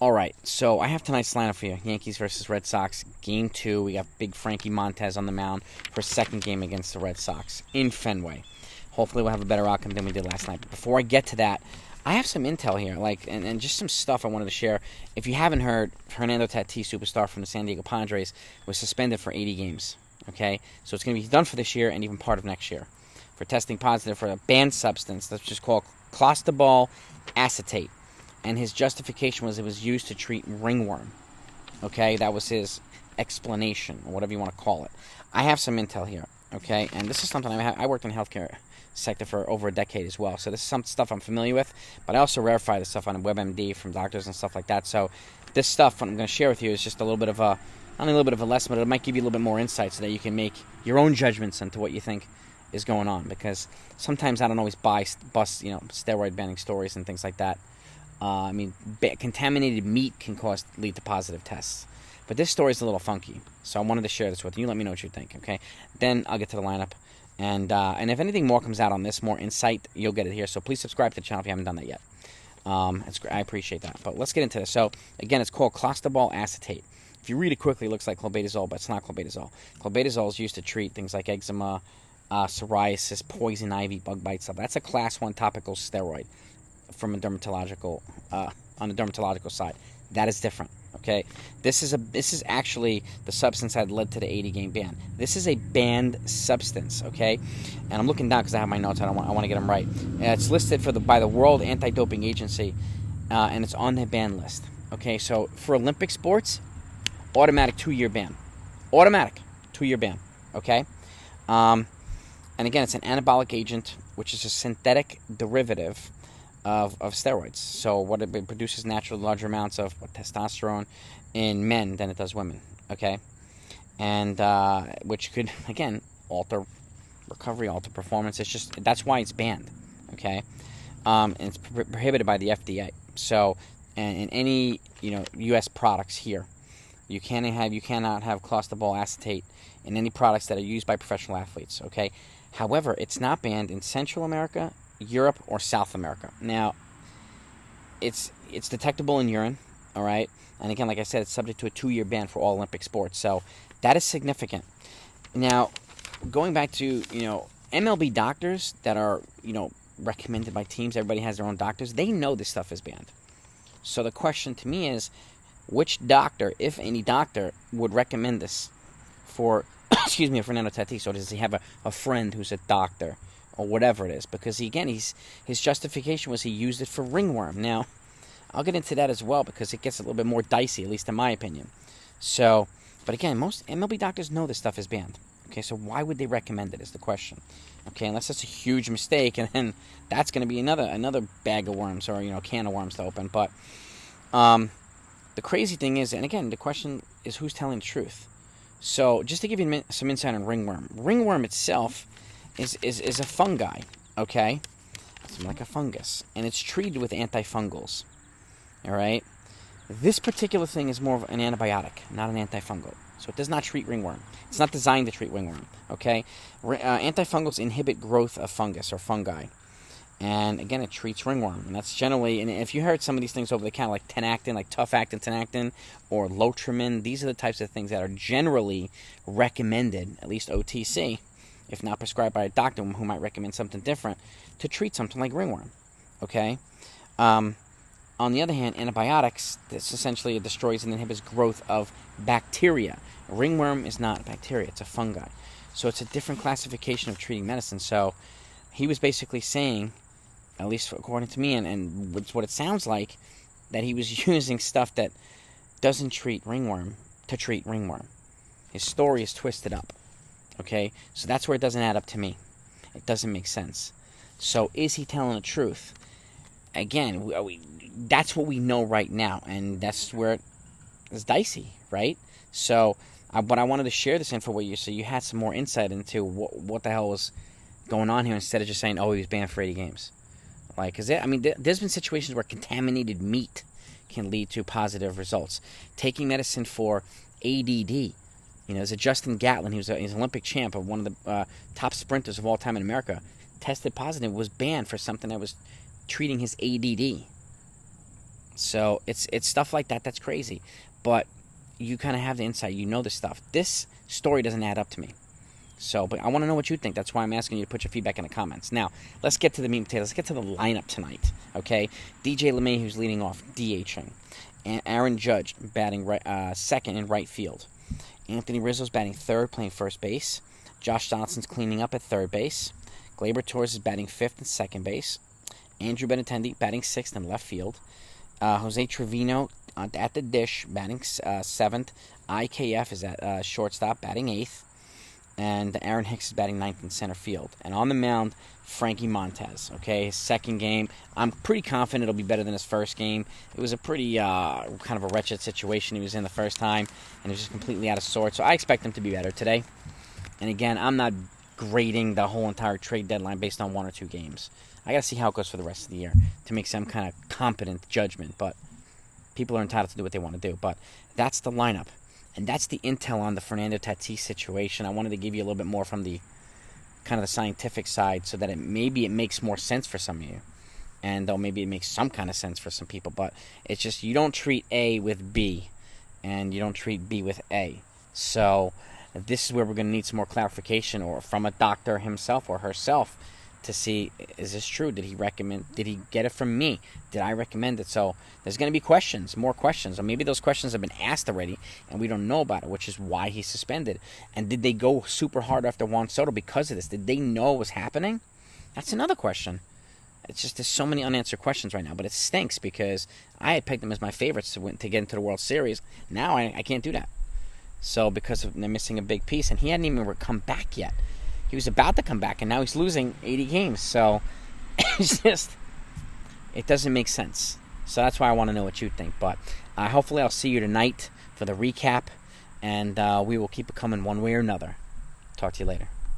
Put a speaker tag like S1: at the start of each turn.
S1: All right, so I have tonight's lineup for you. Yankees versus Red Sox, Game 2. We got big Frankie Montez on the mound for a second game against the Red Sox in Fenway. Hopefully we'll have a better outcome than we did last night. But before I get to that, I have some intel here, and just some stuff I wanted to share. If you haven't heard, Fernando Tatis, superstar from the San Diego Padres, was suspended for 80 games. Okay, so it's going to be done for this year and even part of next year for testing positive for a banned substance that's just called clostebol acetate. And his justification was it was used to treat ringworm. Okay, that was his explanation, or whatever you want to call it. I have some intel here, okay? And this is something I worked in the healthcare sector for over a decade as well. So this is some stuff I'm familiar with, but I also verify this stuff on WebMD from doctors and stuff like that. So this stuff, what I'm going to share with you, is just a little bit of a, not a little bit of a lesson, but it might give you a little bit more insight so that you can make your own judgments into what you think is going on. Because sometimes I don't always bust, steroid banning stories and things like that. Contaminated meat can lead to positive tests. But this story is a little funky, so I wanted to share this with you. You let me know what you think, okay? Then I'll get to the lineup. And if anything more comes out on this, more insight, you'll get it here. So please subscribe to the channel if you haven't done that yet. It's great. I appreciate that. But let's get into this. So, again, it's called clostebol acetate. If you read it quickly, it looks like clobetasol, but it's not clobetasol. Clobetasol is used to treat things like eczema, psoriasis, poison ivy, bug bite stuff. That's a class 1 topical steroid from a dermatological on the dermatological side. That is different. Okay, this is actually the substance that led to the 80-game ban. This is a banned substance. Okay, and I'm looking down because I have my notes. I want to get them right. It's listed by the World Anti-Doping Agency, and it's on the ban list. Okay, so for Olympic sports, automatic 2-year ban. Automatic 2-year ban. Okay, and again, it's an anabolic agent, which is a synthetic derivative of steroids. So what it produces naturally larger amounts of testosterone in men than it does women. Okay, and which could again alter recovery, alter performance. That's why it's banned. Okay, and it's prohibited by the FDA. So and in any U.S. products here, you cannot have clostebol acetate in any products that are used by professional athletes. Okay, however, it's not banned in Central America, Europe, or South America. Now, it's detectable in urine, all right? And again, like I said, it's subject to a 2-year ban for all Olympic sports. So that is significant. Now, going back to, MLB doctors that are, recommended by teams, everybody has their own doctors, they know this stuff is banned. So the question to me is, which doctor, if any doctor, would recommend this for, Fernando Tatis? Or does he have a friend who's a doctor? Or whatever it is, because his justification was he used it for ringworm. Now, I'll get into that as well because it gets a little bit more dicey, at least in my opinion. So, but again, most MLB doctors know this stuff is banned. Okay, so why would they recommend it is the question. Okay, unless it's a huge mistake, and then that's going to be another bag of worms or can of worms to open. But the crazy thing is, and again, the question is who's telling the truth. So, just to give you some insight on ringworm, ringworm itself is a fungi, okay? It's like a fungus, and it's treated with antifungals, all right? This particular thing is more of an antibiotic, not an antifungal, so it does not treat ringworm. It's not designed to treat ringworm, okay? Antifungals inhibit growth of fungus or fungi, and again, it treats ringworm, and that's generally, and if you heard some of these things over the counter, like Tenactin, like Tough-Actin Tenactin, or Lotrimin, these are the types of things that are generally recommended, at least OTC, if not prescribed by a doctor who might recommend something different, to treat something like ringworm, okay? On the other hand, antibiotics, this essentially destroys and inhibits growth of bacteria. Ringworm is not a bacteria, it's a fungi. So it's a different classification of treating medicine. So he was basically saying, at least according to me, and it's what it sounds like, that he was using stuff that doesn't treat ringworm to treat ringworm. His story is twisted up. Okay, so that's where it doesn't add up to me. It doesn't make sense. So is he telling the truth? Again, that's what we know right now, and that's where it's dicey, right? So, but I wanted to share this info with you so you had some more insight into what the hell was going on here instead of just saying, oh, he was banned for 80 games. Because there's been situations where contaminated meat can lead to positive results. Taking medicine for ADD. There's a Justin Gatlin. He's an Olympic champ of one of the top sprinters of all time in America. Tested positive, was banned for something that was treating his ADD. So it's stuff like that that's crazy. But you kind of have the insight. You know the stuff. This story doesn't add up to me. So, but I want to know what you think. That's why I'm asking you to put your feedback in the comments. Now, let's get to the meat and potatoes. Let's get to the lineup tonight, okay? DJ LeMahieu's leading off, DHing. And Aaron Judge batting second in right field. Anthony Rizzo's batting third, playing first base. Josh Johnson's cleaning up at third base. Gleyber Torres is batting fifth and second base. Andrew Benintendi batting sixth in left field. Jose Trevino at the dish, batting seventh. IKF is at shortstop, batting eighth. And Aaron Hicks is batting ninth in center field. And on the mound, Frankie Montez. Okay, his second game. I'm pretty confident it'll be better than his first game. It was a pretty kind of a wretched situation he was in the first time, and he was just completely out of sorts. So I expect him to be better today. And again, I'm not grading the whole entire trade deadline based on one or two games. I got to see how it goes for the rest of the year to make some kind of competent judgment. But people are entitled to do what they want to do. But that's the lineup. And that's the intel on the Fernando Tatis situation. I wanted to give you a little bit more from the kind of the scientific side so that maybe it makes more sense for some of you. And though maybe it makes some kind of sense for some people. But it's just you don't treat A with B. And you don't treat B with A. So this is where we're going to need some more clarification or from a doctor himself or herself to see, is this true? Did he get it from me? Did I recommend it? So there's going to be questions, more questions. Or maybe those questions have been asked already and we don't know about it, which is why he's suspended. And did they go super hard after Juan Soto because of this? Did they know it was happening? That's another question. It's just there's so many unanswered questions right now. But it stinks because I had picked them as my favorites to get into the World Series. Now I can't do that. So because they're missing a big piece. And he hadn't even come back yet. He was about to come back, and now he's losing 80 games. So it's just, it doesn't make sense. So that's why I want to know what you think. But hopefully I'll see you tonight for the recap, and we will keep it coming one way or another. Talk to you later.